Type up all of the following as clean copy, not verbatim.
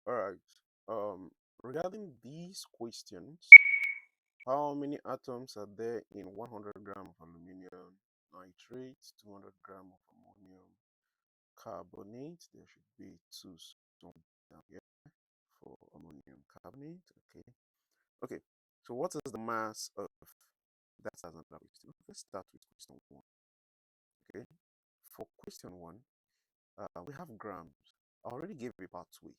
All right. Regarding these questions, how many atoms are there in 100 gram of aluminum nitrate, 200 gram of ammonium carbonate? There should be two down here for ammonium carbonate. Okay. Okay. So what is the mass of? That's another question. Let's start with question one. Okay. For question one, we have grams. I already gave a pathway.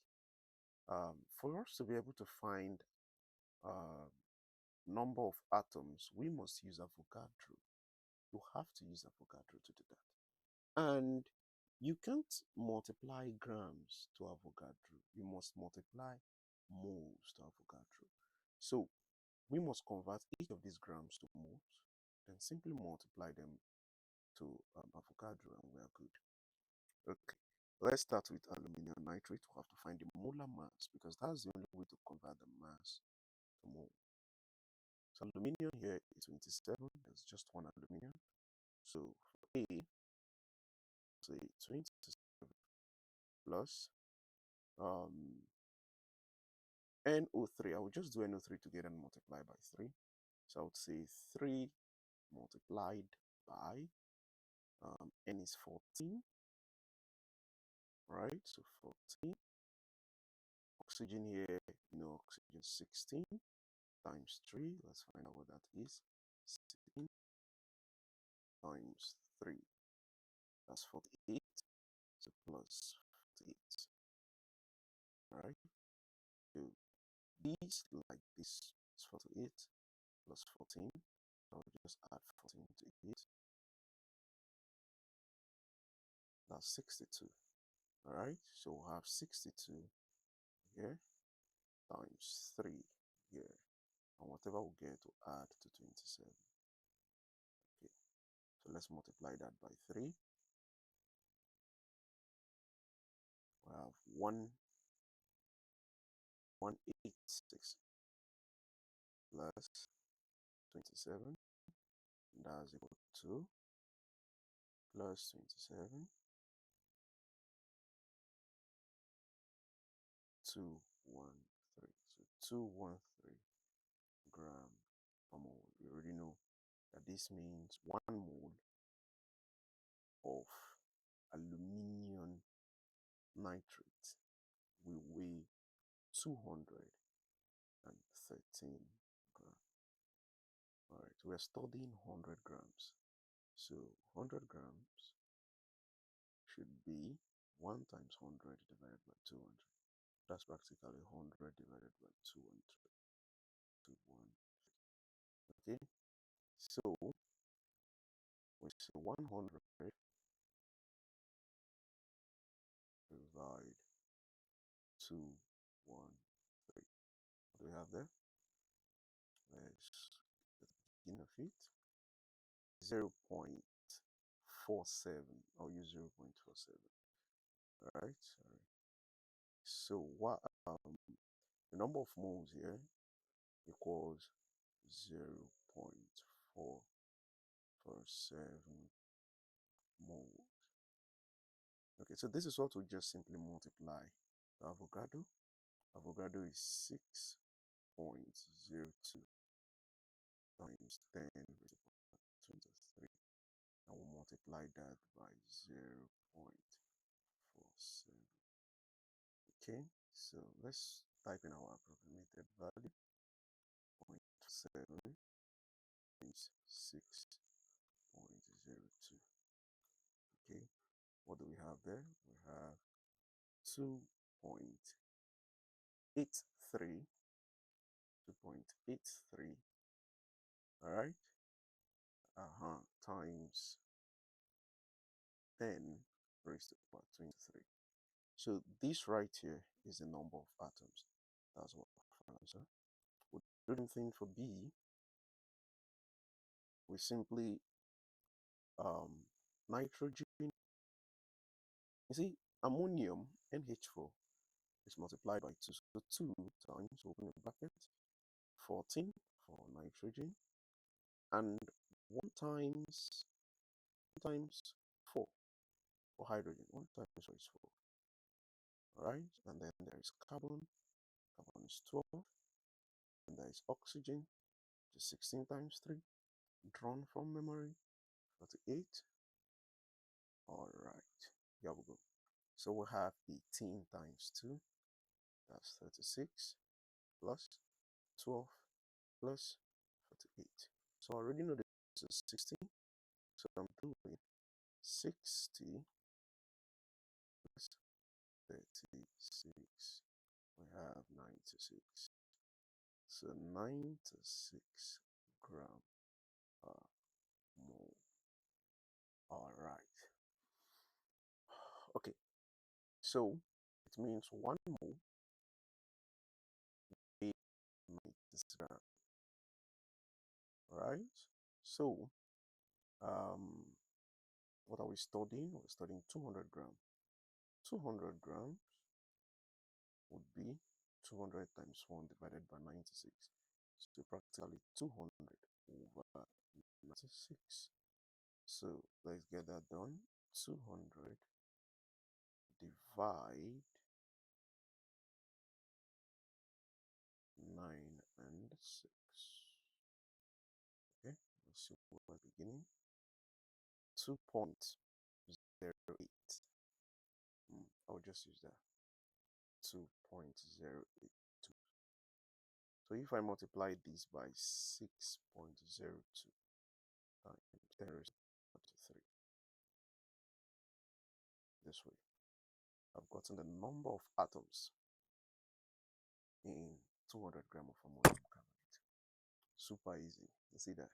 For us to be able to find uh, number of atoms, we must use Avogadro. You have to use Avogadro to do that. And you can't multiply grams to Avogadro. You must multiply moles to Avogadro. So we must convert each of these grams to moles, then simply multiply them to Avogadro, and we are good. Okay, let's start with aluminum nitrate. We have to find the molar mass because that's the only way to convert the mass to mole. So aluminium here is 27. There's just one aluminium. So for A, say 27 plus NO3. I will just do NO3 together and multiply by 3. So I would say 3 multiplied by N is 14, right? So 14. Oxygen here, oxygen 16 times 3. Let's find out what that is. 16 times 3. That's 48. So plus 48. All right. So these like this is 48 plus 14. I'll just add 14 to it. That's 62. All right. So we'll have 62 here times 3 here. And whatever we get to add to 27. Okay. So let's multiply that by 3. We have 186 plus 27. That's equal to plus 27 213. So 213 gram per mole. You already know that this means 1 mole of aluminium nitrate will weigh 213 grams. All right, we're studying 100 grams. So 100 grams should be 1 times 100 divided by 200. That's practically 100 divided by 200. Okay, so we say 100 divide 213. What do we have there? Let's get the beginning of it. 0.47. I'll use 0.47. All right. So what the number of moles here equals 0.447 moles. Okay, so this is what we just simply multiply. Avogadro. Avogadro is 6.02 times 10 raised to the power 23. And we'll multiply that by 0.47. Okay, so let's type in our approximated value. 0.7 times 6.02. Okay, what do we have there? We have 2.83. 2.83. All right. Times 10 raised to the power 23. So this right here is the number of atoms. That's what our answer. We do the thing for B. We simply nitrogen. You see, ammonium NH4 is multiplied by 2. So 2 times, open a bracket, 14 for nitrogen, and 1 times 4 for hydrogen. 1 times 4 is 4. right? And then there is carbon. Carbon is 12. And there is oxygen, which is 16 times 3. Drawn from memory, 48. All right, here we go. So we have 18 times 2, that's 36, plus 12 plus 48. So I already know this is 16. So I'm doing 60 plus 36. We have 96. So 96 gram per mole. All right. Okay. So it means 1 mole is 96 gram. Right. So what are we studying? We're studying 200 grams. 200 grams would be 200 times 1 divided by 96. So practically 200 over 96. So let's get that done. 200 divide 9 and 6. Okay, let's see where we're beginning. 2.08. I'll just use that. 2.082. So if I multiply this by 6.02 times 10 raised to 3, this way, I've gotten the number of atoms in 200 grams of ammonium carbonate. Super easy. You see that?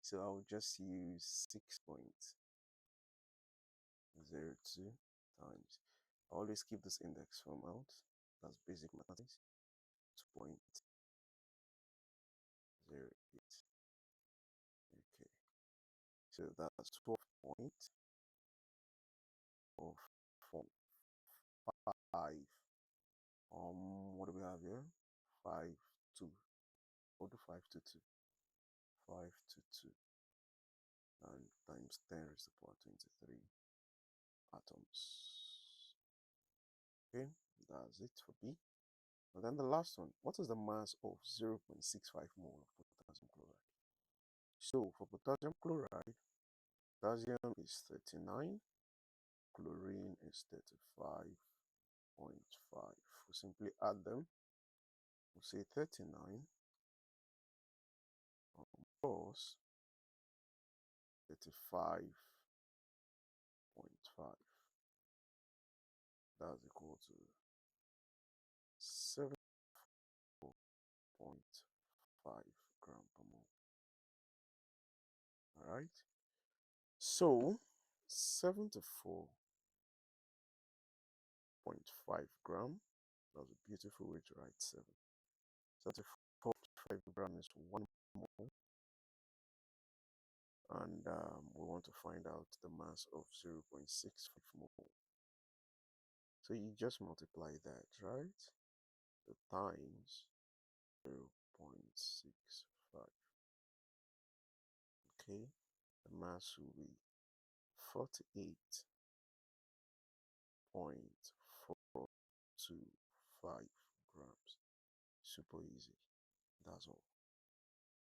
So I'll just use 6.02 times. I always keep this index form out. That's basic mathematics. 2.08. Okay. So that's 12.45. What do we have here? 5, 2. We'll do 5 to 2. 5 to 2. And times 10 raised to the power 23 atoms. Okay, that's it for B. And then the last one, what is the mass of 0.65 mole of potassium chloride? So for potassium chloride, potassium is 39, chlorine is 35.5. We simply add them. We say 39 plus 35.5. That's equal to 7.5 gram per mole. All right. So 74.5 gram. That's a beautiful way to write 7. 74.5 gram is 1 mole. And we want to find out the mass of 0.65 mole. So you just multiply that, right? The times 0.65. Okay, the mass will be 48.425 grams. Super easy. That's all.